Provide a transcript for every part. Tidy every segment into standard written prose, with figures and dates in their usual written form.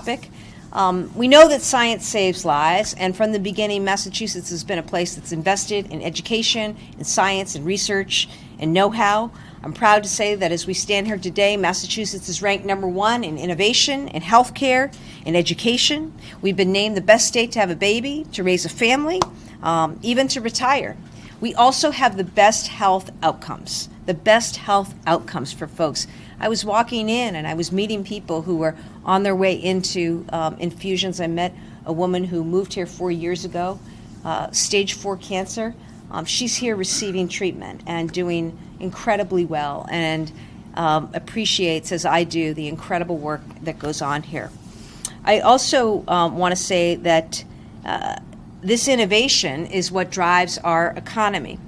topic. We know that science saves lives, and from the beginning, Massachusetts has been a place that's invested in education, in science, and research, and know-how. I'm proud to say that as we stand here today, Massachusetts is ranked #1 in innovation, in healthcare, in education. We've been named the best state to have a baby, to raise a family, even to retire. We also have the best health outcomes for folks. I was walking in and I was meeting people who were on their way into infusions. I met a woman who moved here 4 years ago, stage 4 cancer. She's here receiving treatment and doing incredibly well, and appreciates, as I do, the incredible work that goes on here. I also want to say that this innovation is what drives our economy.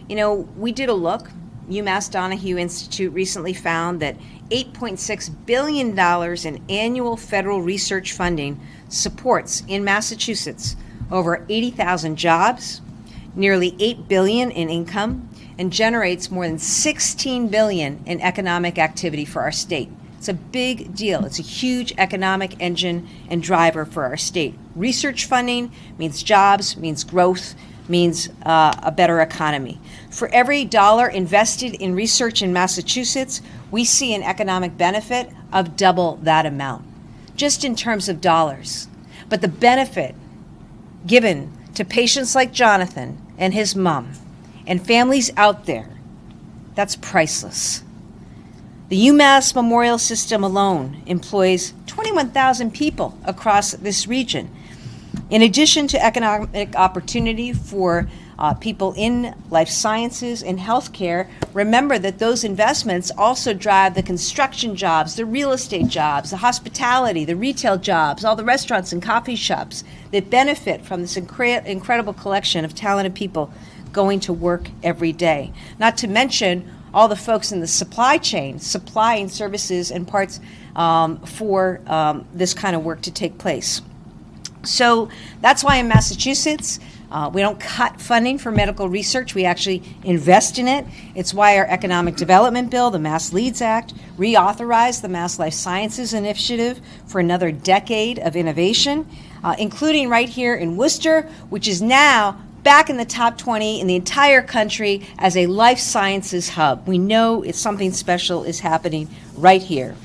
You know, we did a look. UMass Donahue Institute recently found that $8.6 billion in annual federal research funding supports in Massachusetts over 80,000 jobs, nearly $8 billion in income, and generates more than $16 billion in economic activity for our state. It's a big deal. It's a huge economic engine and driver for our state. Research funding means jobs, means growth, means a better economy. For every dollar invested in research in Massachusetts, we see an economic benefit of double that amount, just in terms of dollars. But the benefit given to patients like Jonathan and his mom and families out there, that's priceless. The UMass Memorial System alone employs 21,000 people across this region. In addition to economic opportunity for people in life sciences and healthcare, remember that those investments also drive the construction jobs, the real estate jobs, the hospitality, the retail jobs, all the restaurants and coffee shops that benefit from this incredible collection of talented people going to work every day. Not to mention all the folks in the supply chain, supplying services and parts for this kind of work to take place. So that's why in Massachusetts, we don't cut funding for medical research. We actually invest in it. It's why our Economic Development Bill, the Mass Leads Act, reauthorized the Mass Life Sciences Initiative for another decade of innovation, including right here in Worcester, which is now back in the top 20 in the entire country as a life sciences hub. We know it's something special is happening right here.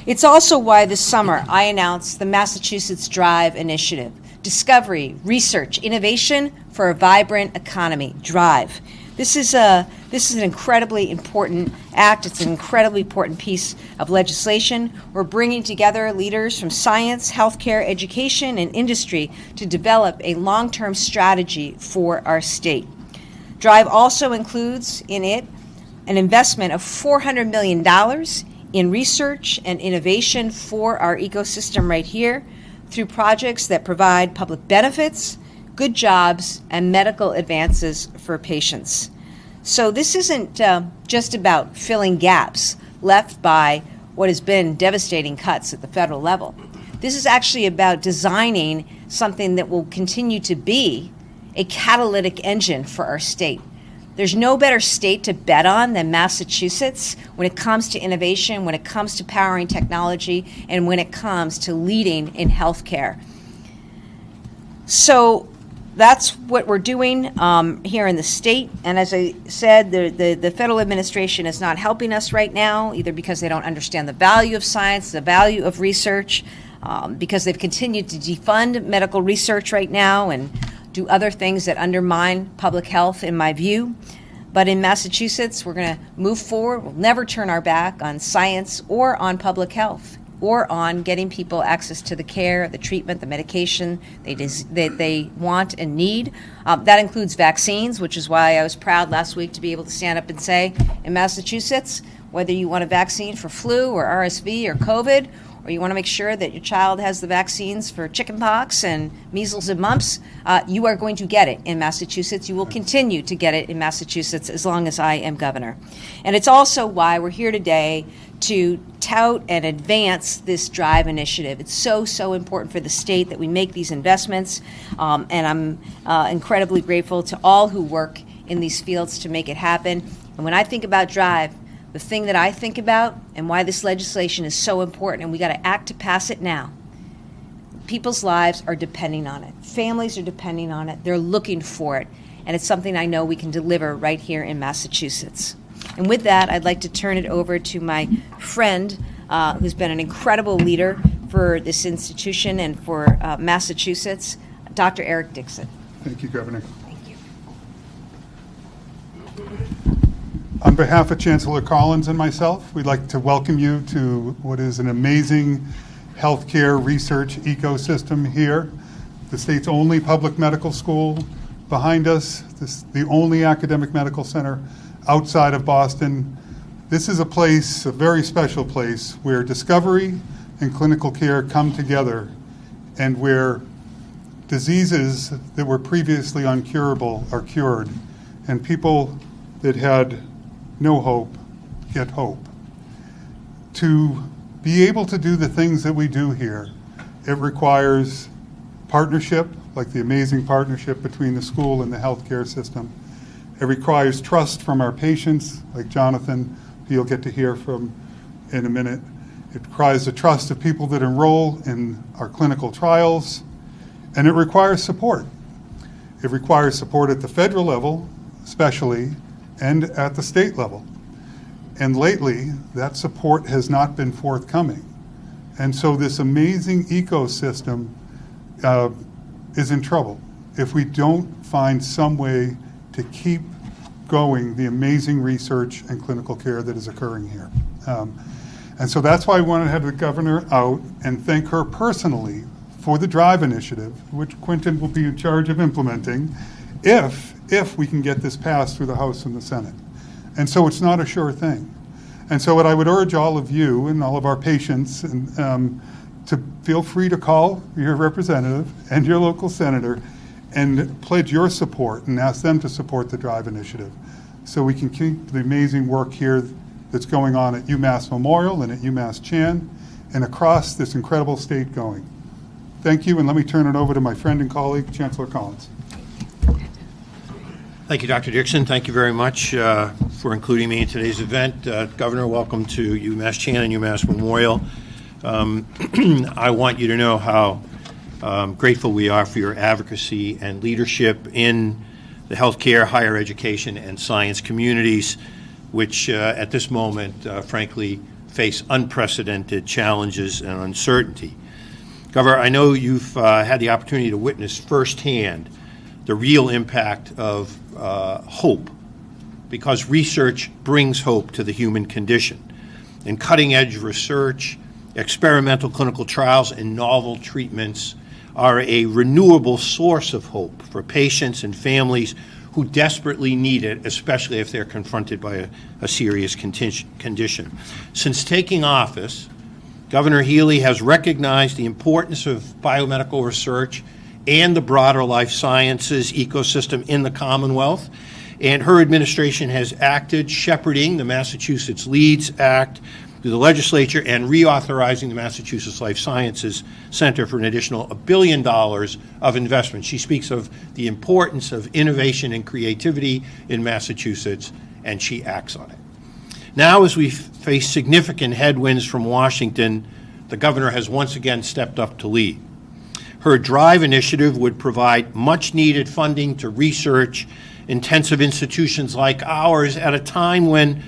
It's also why this summer I announced the Massachusetts Drive Initiative. Discovery, research, innovation for a vibrant economy. Drive. This is an incredibly important act. It's an incredibly important piece of legislation. We're bringing together leaders from science, healthcare, education, and industry to develop a long-term strategy for our state. Drive also includes in it an investment of $400 million in research and innovation for our ecosystem right here through projects that provide public benefits, good jobs, and medical advances for patients. So this isn't just about filling gaps left by what has been devastating cuts at the federal level. This is actually about designing something that will continue to be a catalytic engine for our state. There's no better state to bet on than Massachusetts when it comes to innovation, when it comes to powering technology, and when it comes to leading in healthcare. So that's what we're doing here in the state. And as I said, the federal administration is not helping us right now, either because they don't understand the value of science, the value of research, because they've continued to defund medical research right now and do other things that undermine public health, in my view. But in Massachusetts, we're going to move forward. We'll never turn our back on science or on public health or on getting people access to the care, the treatment, the medication they want and need. That includes vaccines, which is why I was proud last week to be able to stand up and say, in Massachusetts, whether you want a vaccine for flu or RSV or COVID, or you want to make sure that your child has the vaccines for chickenpox and measles and mumps, you are going to get it in Massachusetts. You will continue to get it in Massachusetts as long as I am governor. And it's also why we're here today to tout and advance this Drive initiative. It's so important for the state that we make these investments, and I'm incredibly grateful to all who work in these fields to make it happen. And when I think about Drive, the thing that I think about and why this legislation is so important, and we got to act to pass it now, people's lives are depending on it. Families are depending on it. They're looking for it. And it's something I know we can deliver right here in Massachusetts. And with that, I'd like to turn it over to my friend, who's been an incredible leader for this institution and for Massachusetts, Dr. Eric Dixon. Thank you, Governor. Thank you. On behalf of Chancellor Collins and myself, we'd like to welcome you to what is an amazing healthcare research ecosystem here. The state's only public medical school behind us, the only academic medical center outside of Boston. This is a place, a very special place, where discovery and clinical care come together, and where diseases that were previously uncurable are cured, and people that had no hope get hope. To be able to do the things that we do here, it requires partnership, like the amazing partnership between the school and the healthcare system. It requires trust from our patients, like Jonathan, who you'll get to hear from in a minute. It requires the trust of people that enroll in our clinical trials, and it requires support. It requires support at the federal level, especially, and at the state level. And lately, that support has not been forthcoming. And so this amazing ecosystem is in trouble if we don't find some way to keep going the amazing research and clinical care that is occurring here. And so that's why I wanted to have the governor out and thank her personally for the DRIVE initiative, which Quentin will be in charge of implementing, if we can get this passed through the House and the Senate. And so it's not a sure thing. And so what I would urge all of you and all of our patients to feel free to call your representative and your local senator and pledge your support and ask them to support the DRIVE initiative so we can keep the amazing work here that's going on at UMass Memorial and at UMass Chan and across this incredible state going. Thank you, and let me turn it over to my friend and colleague, Chancellor Collins. Thank you, Dr. Dixon. Thank you very much for including me in today's event. Governor, welcome to UMass Chan and UMass Memorial. I want you to know how grateful we are for your advocacy and leadership in the healthcare, higher education, and science communities, which at this moment, frankly, face unprecedented challenges and uncertainty. Governor, I know you've had the opportunity to witness firsthand the real impact of hope, because research brings hope to the human condition. And cutting-edge research, experimental clinical trials, and novel treatments are a renewable source of hope for patients and families who desperately need it, especially if they're confronted by a serious condition. Since taking office, Governor Healey has recognized the importance of biomedical research and the broader life sciences ecosystem in the Commonwealth, and her administration has acted shepherding the Massachusetts Leads Act through the legislature and reauthorizing the Massachusetts Life Sciences Center for an additional $1 billion of investment. She speaks of the importance of innovation and creativity in Massachusetts, and she acts on it. Now, as we face significant headwinds from Washington, the governor has once again stepped up to lead. Her DRIVE initiative would provide much-needed funding to research-intensive institutions like ours at a time when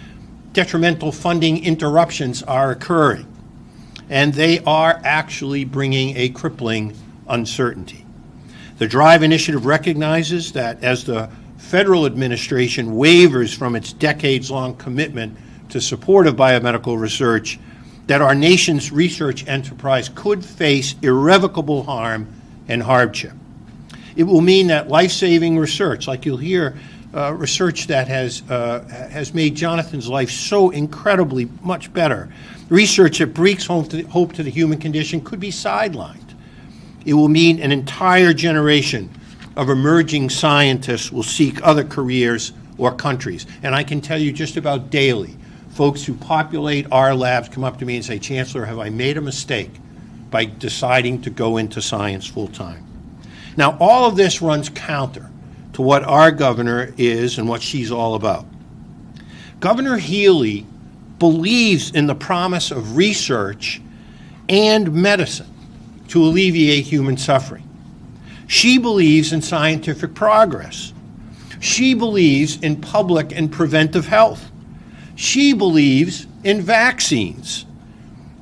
detrimental funding interruptions are occurring, and they are actually bringing a crippling uncertainty. The DRIVE initiative recognizes that as the federal administration wavers from its decades-long commitment to support of biomedical research, that our nation's research enterprise could face irrevocable harm and hardship. It will mean that life-saving research, like you'll hear, research that has made Jonathan's life so incredibly much better, research that brings hope to the human condition, could be sidelined. It will mean an entire generation of emerging scientists will seek other careers or countries. And I can tell you just about daily, folks who populate our labs come up to me and say, Chancellor, have I made a mistake by deciding to go into science full-time? Now, all of this runs counter to what our governor is and what she's all about. Governor Healey believes in the promise of research and medicine, to alleviate human suffering. She believes in scientific progress. She believes in public and preventive health. She believes in vaccines.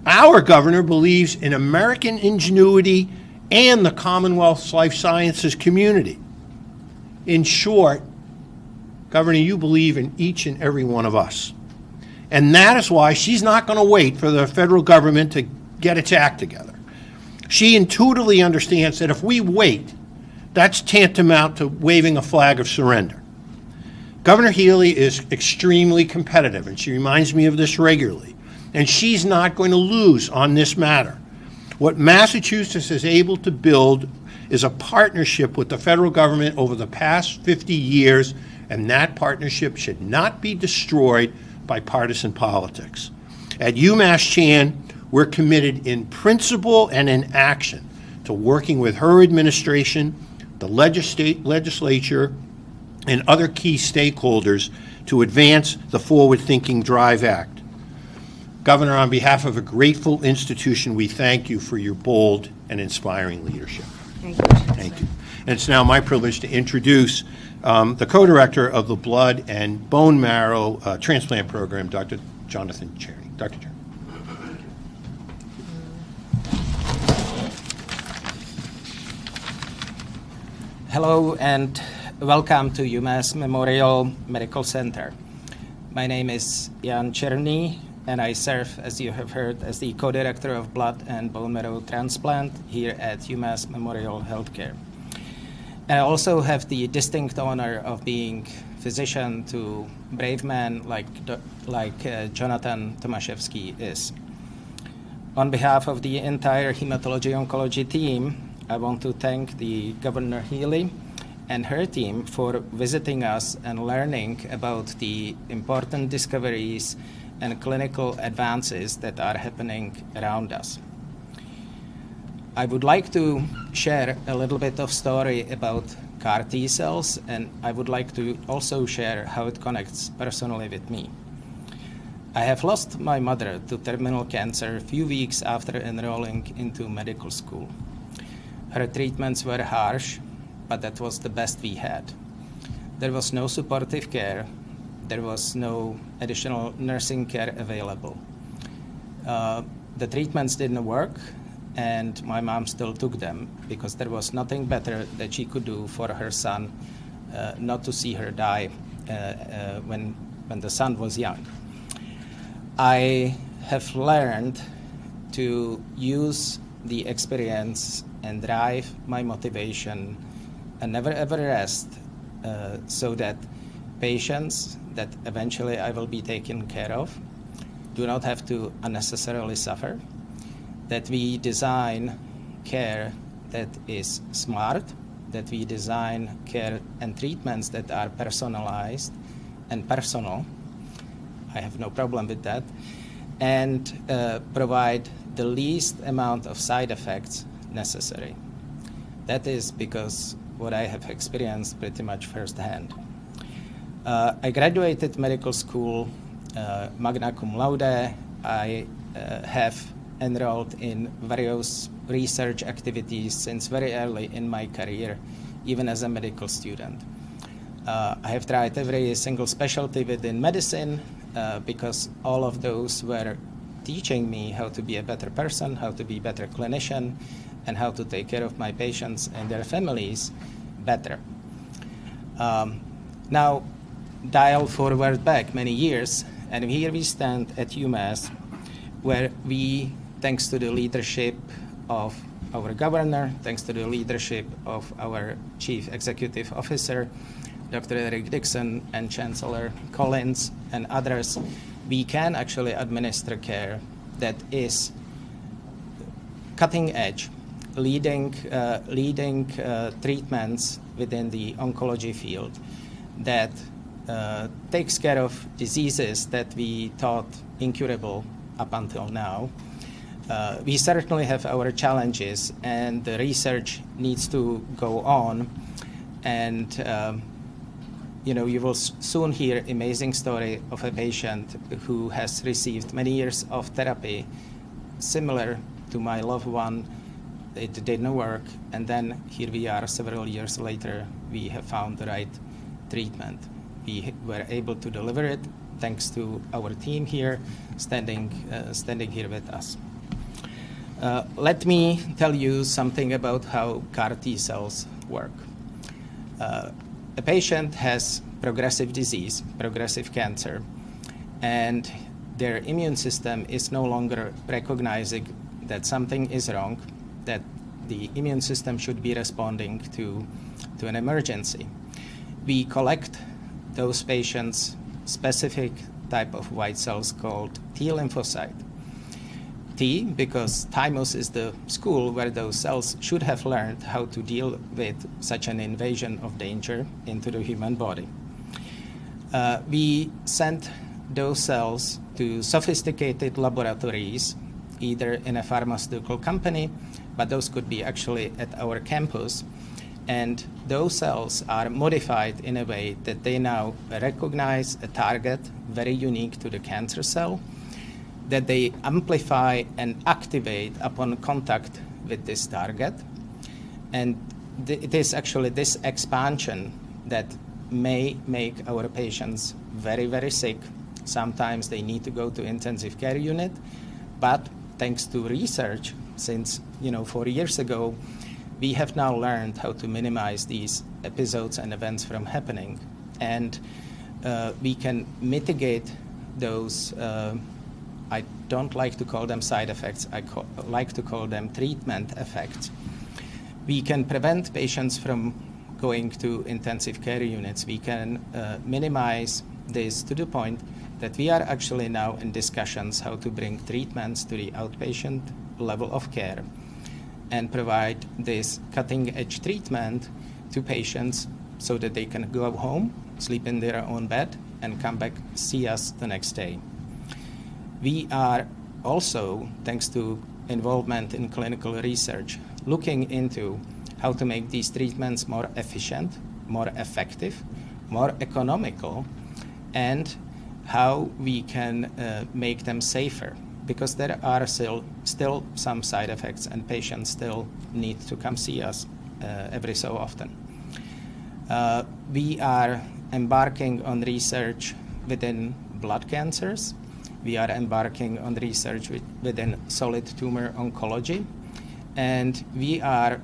Our governor believes in American ingenuity and the Commonwealth's life sciences community. In short, Governor, you believe in each and every one of us. And that is why she's not going to wait for the federal government to get its act together. She intuitively understands that if we wait, that's tantamount to waving a flag of surrender. Governor Healey is extremely competitive, and she reminds me of this regularly. And she's not going to lose on this matter. What Massachusetts is able to build is a partnership with the federal government over the past 50 years, and that partnership should not be destroyed by partisan politics. At UMass Chan, we're committed in principle and in action to working with her administration, the legislature, and other key stakeholders to advance the Forward-Thinking Drive Act. Governor, on behalf of a grateful institution, we thank you for your bold and inspiring leadership. Thank you. Thank you. And it's now my privilege to introduce the co-director of the Blood and Bone Marrow Transplant Program, Dr. Jonathan Cherry. Dr. Cherry. Hello and welcome to UMass Memorial Medical Center. My name is Jan Černý, and I serve, as you have heard, as the co-director of blood and bone marrow transplant here at UMass Memorial Healthcare. And I also have the distinct honor of being physician to brave men like Jonathan Tomaszewski is. On behalf of the entire hematology-oncology team, I want to thank the Governor Healey and her team for visiting us and learning about the important discoveries and clinical advances that are happening around us. I would like to share a little bit of story about CAR T cells, and I would like to also share how it connects personally with me. I have lost my mother to terminal cancer a few weeks after enrolling into medical school. Her treatments were harsh, but that was the best we had. There was no supportive care. There was no additional nursing care available. The treatments didn't work, and my mom still took them because there was nothing better that she could do for her son, not to see her die when the son was young. I have learned to use the experience and drive my motivation and never ever rest so that patients that eventually I will be taken care of do not have to unnecessarily suffer, that we design care that is smart, that we design care and treatments that are personalized and personal. I have no problem with that, and provide the least amount of side effects necessary. That is because what I have experienced pretty much firsthand. I graduated medical school magna cum laude. I have enrolled in various research activities since very early in my career, even as a medical student. I have tried every single specialty within medicine because all of those were teaching me how to be a better person, how to be a better clinician, and how to take care of my patients and their families better. Now, dial forward back many years, and here we stand at UMass, where we, thanks to the leadership of our governor, thanks to the leadership of our chief executive officer, Dr. Eric Dixon, and Chancellor Collins, and others, we can actually administer care that is cutting edge, leading treatments within the oncology field that takes care of diseases that we thought incurable up until now. We certainly have our challenges, and the research needs to go on. And you will soon hear amazing story of a patient who has received many years of therapy, similar to my loved one, it didn't work, and then here we are several years later, we have found the right treatment. We were able to deliver it thanks to our team here standing here with us. Let me tell you something about how CAR T cells work. A patient has progressive disease, progressive cancer, and their immune system is no longer recognizing that something is wrong, that the immune system should be responding to an emergency. We collect those patients' specific type of white cells called T lymphocyte. T, because thymus is the school where those cells should have learned how to deal with such an invasion of danger into the human body. We sent those cells to sophisticated laboratories, either in a pharmaceutical company, but those could be actually at our campus. And those cells are modified in a way that they now recognize a target very unique to the cancer cell, that they amplify and activate upon contact with this target. And it is actually this expansion that may make our patients very, very sick. Sometimes they need to go to intensive care unit, but thanks to research since 4 years ago, we have now learned how to minimize these episodes and events from happening. And we can mitigate those, I don't like to call them side effects, I like to call them treatment effects. We can prevent patients from going to intensive care units. We can minimize this to the point that we are actually now in discussions how to bring treatments to the outpatient level of care and provide this cutting-edge treatment to patients so that they can go home, sleep in their own bed, and come back, see us the next day. We are also, thanks to involvement in clinical research, looking into how to make these treatments more efficient, more effective, more economical, and how we can make them safer, because there are still some side effects and patients still need to come see us every so often. We are embarking on research within blood cancers. We are embarking on research within solid tumor oncology. And we are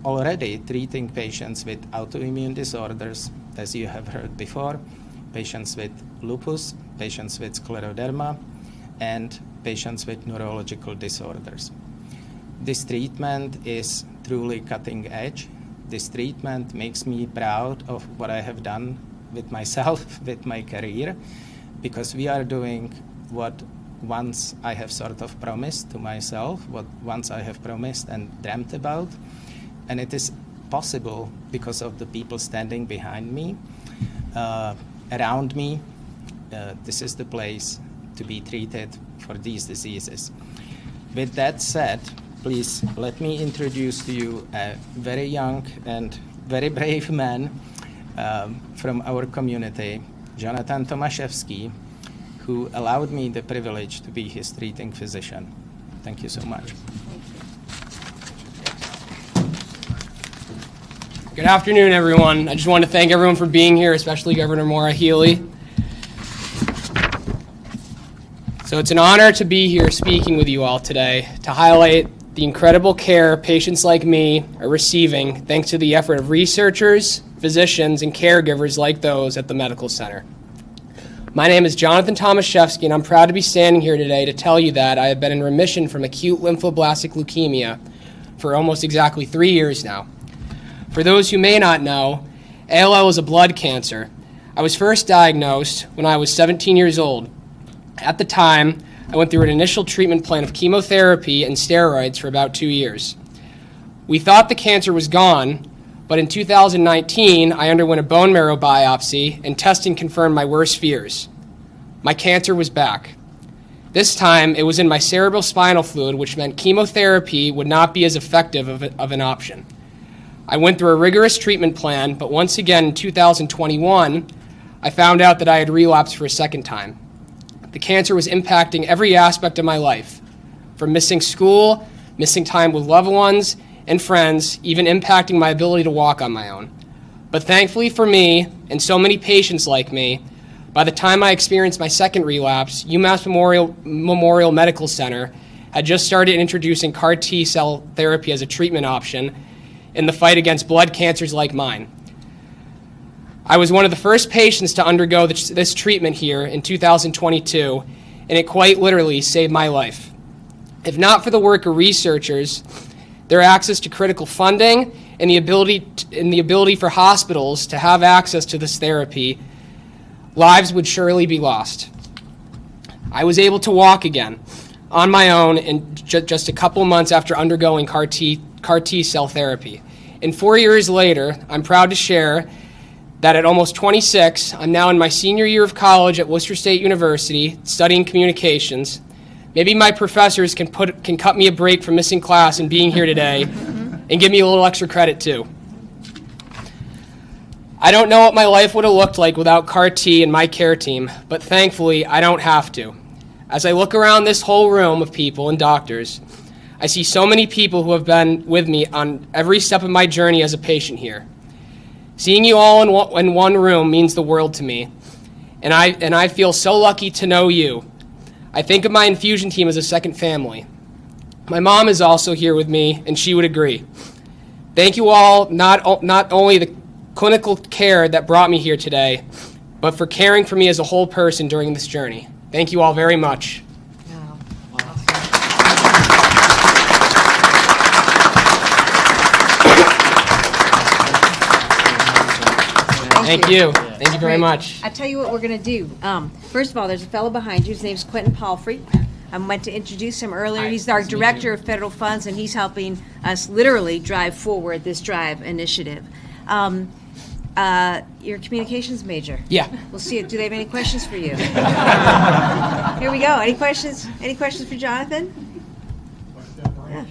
already treating patients with autoimmune disorders, as you have heard before, patients with lupus, patients with scleroderma, and patients with neurological disorders. This treatment is truly cutting edge. This treatment makes me proud of what I have done with myself, with my career, because we are doing what once I have sort of promised to myself, what once I have promised and dreamt about. And it is possible because of the people standing behind me, around me. This is the place to be treated for these diseases. With that said, please let me introduce to you a very young and very brave man from our community, Jonathan Tomaszewski, who allowed me the privilege to be his treating physician. Thank you so much. Good afternoon, everyone. I just want to thank everyone for being here, especially Governor Maura Healey. So it's an honor to be here speaking with you all today to highlight the incredible care patients like me are receiving thanks to the effort of researchers, physicians, and caregivers like those at the medical center. My name is Jonathan Tomaszewski, and I'm proud to be standing here today to tell you that I have been in remission from acute lymphoblastic leukemia for almost exactly 3 years now. For those who may not know, ALL is a blood cancer. I was first diagnosed when I was 17 years old. At the time, I went through an initial treatment plan of chemotherapy and steroids for about 2 years. We thought the cancer was gone, but in 2019, I underwent a bone marrow biopsy, and testing confirmed my worst fears. My cancer was back. This time, it was in my cerebrospinal fluid, which meant chemotherapy would not be as effective of an option. I went through a rigorous treatment plan, but once again in 2021, I found out that I had relapsed for a second time. The cancer was impacting every aspect of my life, from missing school, missing time with loved ones and friends, even impacting my ability to walk on my own. But thankfully for me, and so many patients like me, by the time I experienced my second relapse, UMass Memorial Medical Center had just started introducing CAR T-cell therapy as a treatment option in the fight against blood cancers like mine. I was one of the first patients to undergo this treatment here in 2022, and it quite literally saved my life. If not for the work of researchers, their access to critical funding, and the ability for hospitals to have access to this therapy, lives would surely be lost. I was able to walk again on my own in just a couple months after undergoing CAR T-cell therapy. And 4 years later, I'm proud to share that at almost 26, I'm now in my senior year of college at Worcester State University studying communications. Maybe my professors can cut me a break from missing class and being here today and give me a little extra credit too. I don't know what my life would have looked like without CAR T and my care team, but thankfully I don't have to. As I look around this whole room of people and doctors, I see so many people who have been with me on every step of my journey as a patient here. Seeing you all in one room means the world to me, and I feel so lucky to know you. I think of my infusion team as a second family. My mom is also here with me, and she would agree. Thank you all, not only the clinical care that brought me here today, but for caring for me as a whole person during this journey. Thank you all very much. Thank you. Thank you very much. I tell you what we're going to do. First of all, there's a fellow behind you. His name's Quentin Palfrey. I went to introduce him earlier. He's our Director of Federal Funds, and he's helping us literally drive forward this DRIVE initiative. You're a communications major. Yeah. We'll see. Do they have any questions for you? Here we go. Any questions? Any questions for Jonathan? Yeah.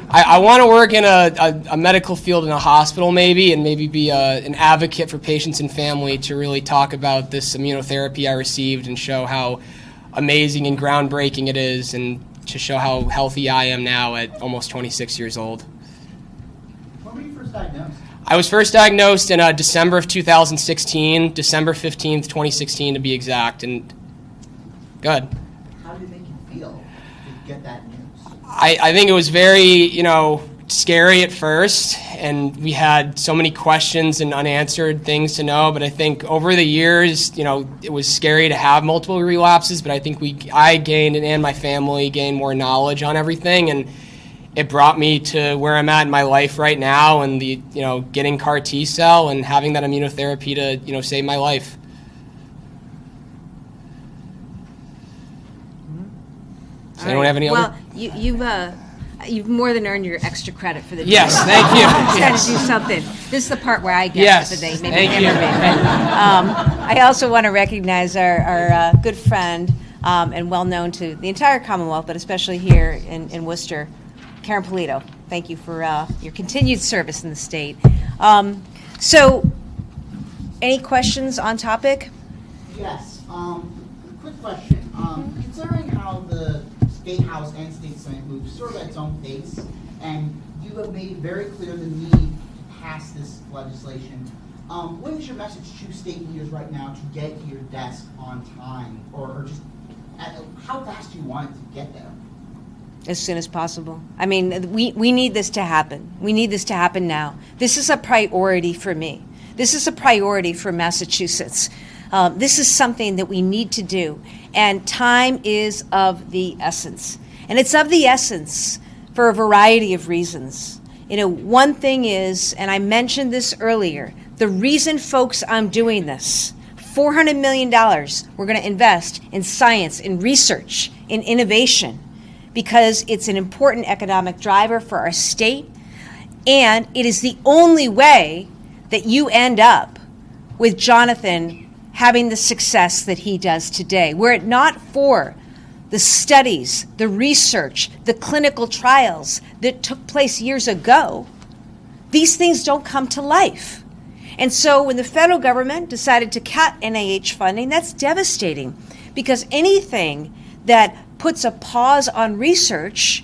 I want to work in a medical field in a hospital maybe, and maybe be an advocate for patients and family to really talk about this immunotherapy I received and show how amazing and groundbreaking it is, and to show how healthy I am now at almost 26 years old. When were you first diagnosed? I was first diagnosed in December of 2016, December 15th, 2016 to be exact, and good. How did it make you feel to get that news? I think it was very, scary at first, and we had so many questions and unanswered things to know, but I think over the years, it was scary to have multiple relapses, but I think I gained, and my family gained more knowledge on everything, and it brought me to where I'm at in my life right now, and getting CAR T-cell and having that immunotherapy to, save my life. Does anyone have any other? Well, you've more than earned your extra credit for the day. Yes, thank you. Just got Yes. to do something. This is the part where I get Yes, it for the day. thank you. I also want to recognize our good friend and well known to the entire Commonwealth, but especially here in Worcester, Karen Polito. Thank you for your continued service in the state. So, any questions on topic? Yes. Quick question. Considering how the State House and State Senate move sort of at its own pace, and you have made very clear the need to pass this legislation, what is your message to state leaders right now to get to your desk on time, or just how fast do you want it to get there? As soon as possible. I mean, we need this to happen. We need this to happen now. This is a priority for me. This is a priority for Massachusetts. This is something that we need to do. And time is of the essence. And it's of the essence for a variety of reasons. One thing is, and I mentioned this earlier, the reason, folks, I'm doing this, $400 million we're going to invest in science, in research, in innovation, because it's an important economic driver for our state, and it is the only way that you end up with Jonathan having the success that he does today. Were it not for the studies, the research, the clinical trials that took place years ago, these things don't come to life. And so when the federal government decided to cut NIH funding, that's devastating, because anything that puts a pause on research,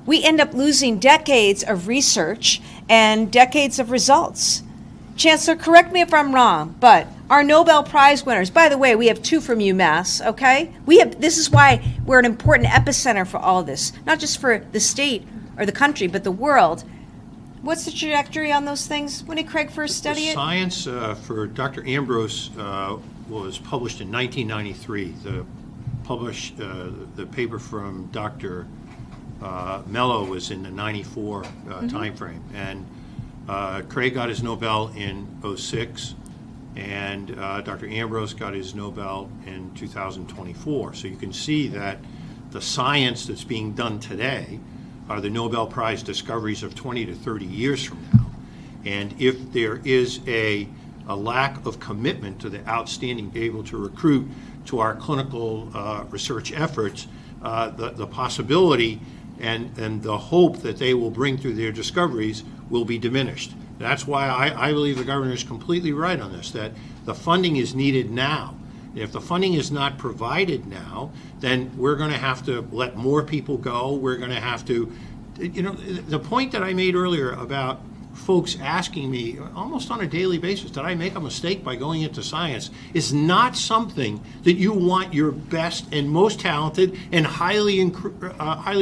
we end up losing decades of research and decades of results. Chancellor, correct me if I'm wrong, but our Nobel Prize winners, by the way, we have 2 from UMass, okay? This is why we're an important epicenter for all this, not just for the state or the country, but the world. What's the trajectory on those things? When did Craig first study it? Science for Dr. Ambrose was published in 1993. The paper from Dr. Mello was in the 94 timeframe. And Craig got his Nobel in 2006, and Dr. Ambrose got his Nobel in 2024. So you can see that the science that's being done today are the Nobel Prize discoveries of 20 to 30 years from now. And if there is a lack of commitment to the outstanding, be able to recruit to our clinical research efforts, the possibility and the hope that they will bring through their discoveries will be diminished. That's why I believe the governor is completely right on this, that the funding is needed now. If the funding is not provided now, then we're going to have to let more people go. We're going to have to, the point that I made earlier about folks asking me almost on a daily basis, did I make a mistake by going into science, is not something that you want your best and most talented and highly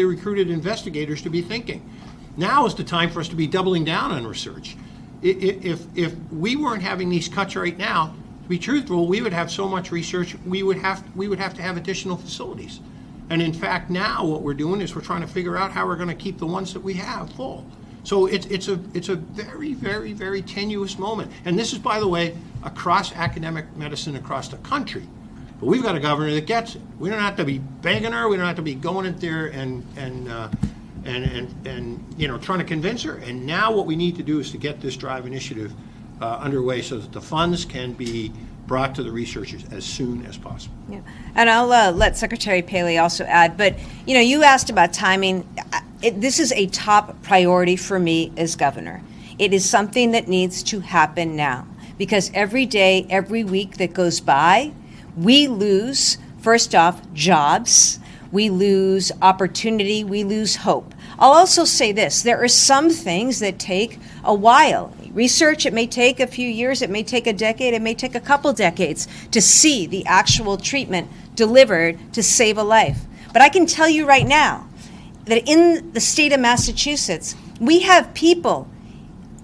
recruited investigators to be thinking. Now is the time for us to be doubling down on research. If we weren't having these cuts right now, to be truthful, we would have so much research, we would have to have additional facilities. And in fact, now what we're doing is we're trying to figure out how we're going to keep the ones that we have full. So it's a very, very, very tenuous moment. And this is, by the way, across academic medicine across the country. But we've got a governor that gets it. We don't have to be begging her. We don't have to be going in there and trying to convince her. And now what we need to do is to get this DRIVE initiative underway so that the funds can be brought to the researchers as soon as possible. Yeah. And I'll let Secretary Paley also add, but you asked about timing. This is a top priority for me as governor. It is something that needs to happen now, because every day, every week that goes by, we lose, first off, jobs, we lose opportunity, we lose hope. I'll also say this, there are some things that take a while. Research, it may take a few years, it may take a decade, it may take a couple decades to see the actual treatment delivered to save a life. But I can tell you right now that in the state of Massachusetts, we have people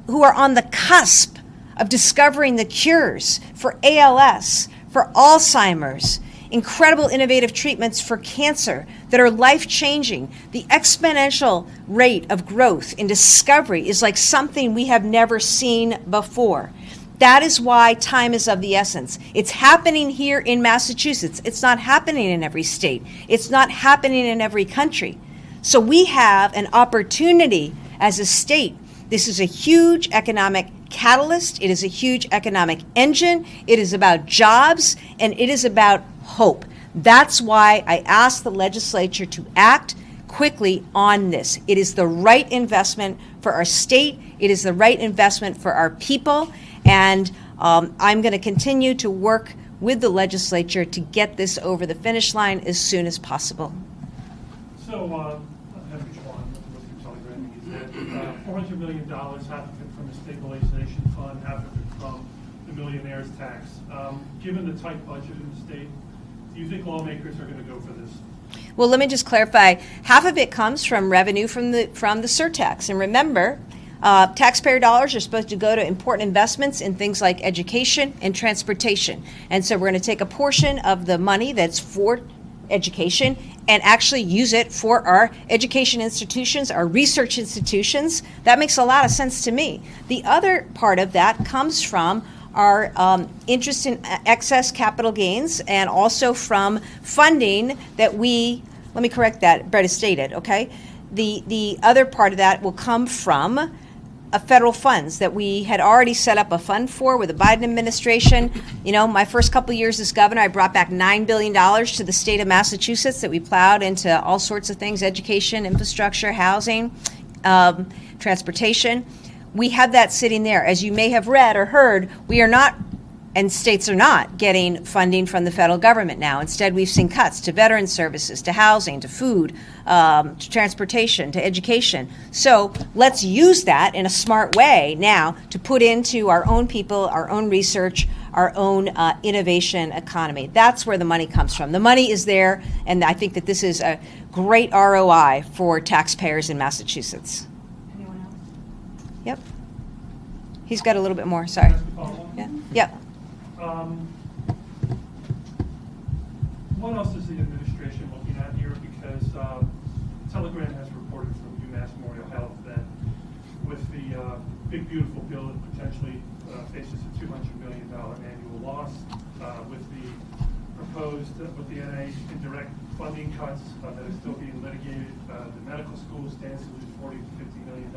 who are on the cusp of discovering the cures for ALS, for Alzheimer's, incredible innovative treatments for cancer that are life-changing. The exponential rate of growth in discovery is like something we have never seen before. That is why time is of the essence. It's happening here in Massachusetts. It's not happening in every state. It's not happening in every country. So we have an opportunity as a state. This is a huge economic catalyst. It is a huge economic engine. It is about jobs, and it is about hope. That's why I asked the legislature to act quickly on this. It is the right investment for our state. It is the right investment for our people. And I'm going to continue to work with the legislature to get this over the finish line as soon as possible. So, $400 million, half of it from the stabilization fund, half of it from the millionaire's tax. Given the tight budget in the state, do you think lawmakers are going to go for this? Well, let me just clarify. Half of it comes from revenue from the surtax. And remember, taxpayer dollars are supposed to go to important investments in things like education and transportation. And so we're going to take a portion of the money that's for education and actually use it for our education institutions, our research institutions. That makes a lot of sense to me. The other part of that comes from our interest in excess capital gains, and also from funding that let me correct that, Brett has stated, okay? The other part of that will come from federal funds that we had already set up a fund for with the Biden administration. My first couple of years as governor, I brought back $9 billion to the state of Massachusetts that we plowed into all sorts of things: education, infrastructure, housing, transportation. We have that sitting there. As you may have read or heard, we are not And states are not getting funding from the federal government now. Instead, we've seen cuts to veteran services, to housing, to food, to transportation, to education. So let's use that in a smart way now to put into our own people, our own research, our own innovation economy. That's where the money comes from. The money is there, and I think that this is a great ROI for taxpayers in Massachusetts. Anyone else? Yep. He's got a little bit more, sorry. Yeah. Yep. What else is the administration looking at here? Because Telegram has reported from UMass Memorial Health that with the big beautiful bill that potentially faces a $200 million annual loss, with the proposed, with the NIH indirect funding cuts that are still being litigated, the medical school stands to lose $40 to $50 million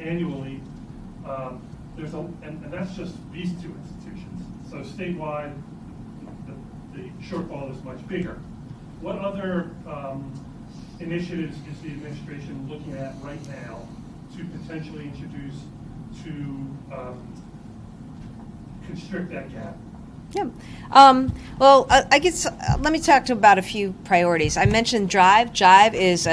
annually. And that's just these two institutions. So statewide, the shortfall is much bigger. What other initiatives is the administration looking at right now to potentially introduce to constrict that gap? Yeah. Well, I guess let me talk about a few priorities. I mentioned DRIVE. DRIVE is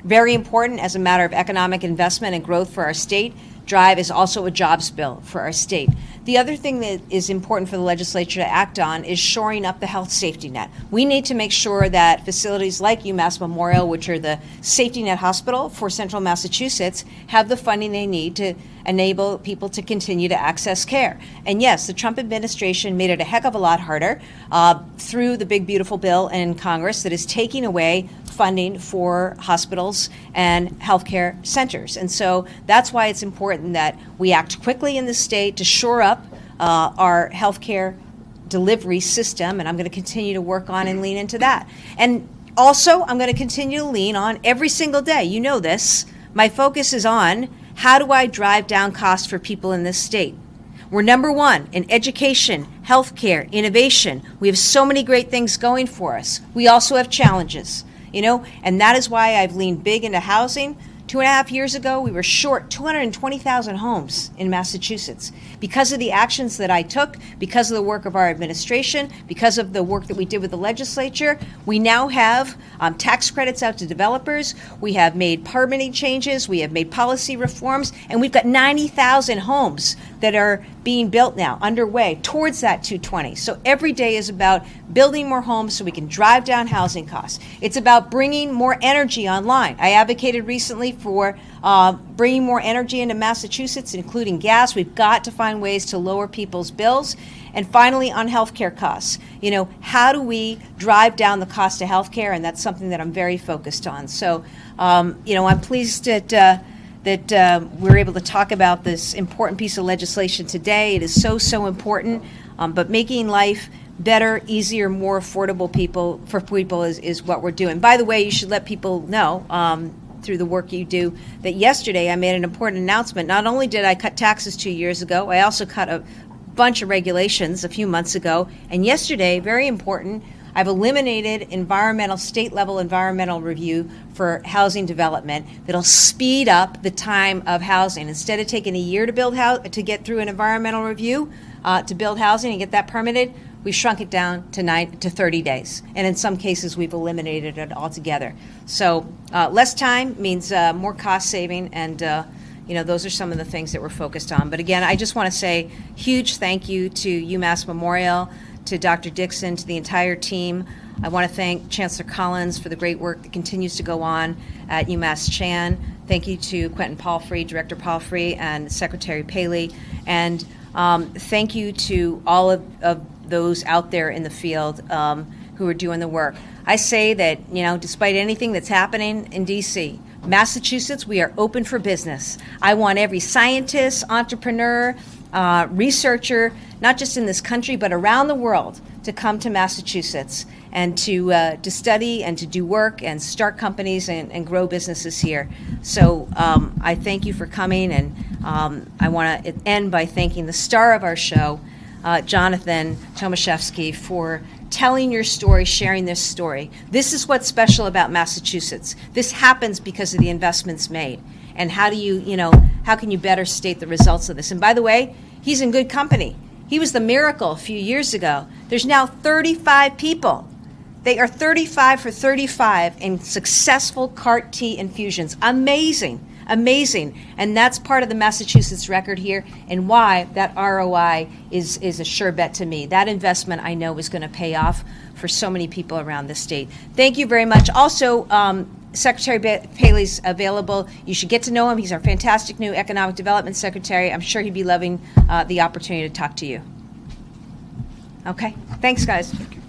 very important as a matter of economic investment and growth for our state. DRIVE is also a jobs bill for our state. The other thing that is important for the legislature to act on is shoring up the health safety net. We need to make sure that facilities like UMass Memorial, which are the safety net hospital for central Massachusetts, have the funding they need to enable people to continue to access care. And yes, the Trump administration made it a heck of a lot harder through the big beautiful bill in Congress that is taking away funding for hospitals and healthcare centers. And so that's why it's important that we act quickly in the state to shore up our healthcare delivery system, and I'm going to continue to work on and lean into that. And also, I'm going to continue to lean on every single day. You know this. My focus is on how do I drive down costs for people in this state. We're number one in education, healthcare, innovation. We have so many great things going for us. We also have challenges, and that is why I've leaned big into housing. 2.5 years ago, we were short 220,000 homes in Massachusetts. Because of the actions that I took, because of the work of our administration, because of the work that we did with the legislature, we now have tax credits out to developers. We have made permitting changes. We have made policy reforms. And we've got 90,000 homes that are being built now, underway, towards that 220. So every day is about building more homes so we can drive down housing costs. It's about bringing more energy online. I advocated recently for bringing more energy into Massachusetts, including gas. We've got to find ways to lower people's bills. And finally, on healthcare costs, how do we drive down the cost of healthcare? And that's something that I'm very focused on. So, I'm pleased that we're able to talk about this important piece of legislation today. It is so important, but making life better, easier, more affordable for people is what we're doing. By the way, you should let people know through the work you do that yesterday I made an important announcement. Not only did I cut taxes 2 years ago, I also cut a bunch of regulations a few months ago. And yesterday, very important, I've eliminated state-level environmental review for housing development that'll speed up the time of housing. Instead of taking a year to get through an environmental review to build housing and get that permitted, we've shrunk it down to 30 days. And in some cases, we've eliminated it altogether. So less time means more cost saving, and those are some of the things that we're focused on. But again, I just want to say huge thank you to UMass Memorial, to Dr. Dixon, to the entire team. I want to thank Chancellor Collins for the great work that continues to go on at UMass Chan. Thank you to Quentin Palfrey, Director Palfrey, and Secretary Paley. And thank you to all of those out there in the field who are doing the work. I say that, despite anything that's happening in D.C., Massachusetts, we are open for business. I want every scientist, entrepreneur, researcher, not just in this country, but around the world, to come to Massachusetts and to study and to do work and start companies and grow businesses here. So I thank you for coming, and I want to end by thanking the star of our show, Jonathan Tomaszewski, for telling your story, sharing this story. This is what's special about Massachusetts. This happens because of the investments made. And how can you better state the results of this? And by the way, he's in good company. He was the miracle a few years ago. There's now 35 people. They are 35 for 35 in successful CAR-T infusions. Amazing, amazing. And that's part of the Massachusetts record here and why that ROI is a sure bet to me. That investment I know is going to pay off for so many people around the state. Thank you very much. Also, Secretary Paley's available. You should get to know him. He's our fantastic new Economic Development Secretary. I'm sure he'd be loving the opportunity to talk to you. Okay, thanks, guys. Thank you.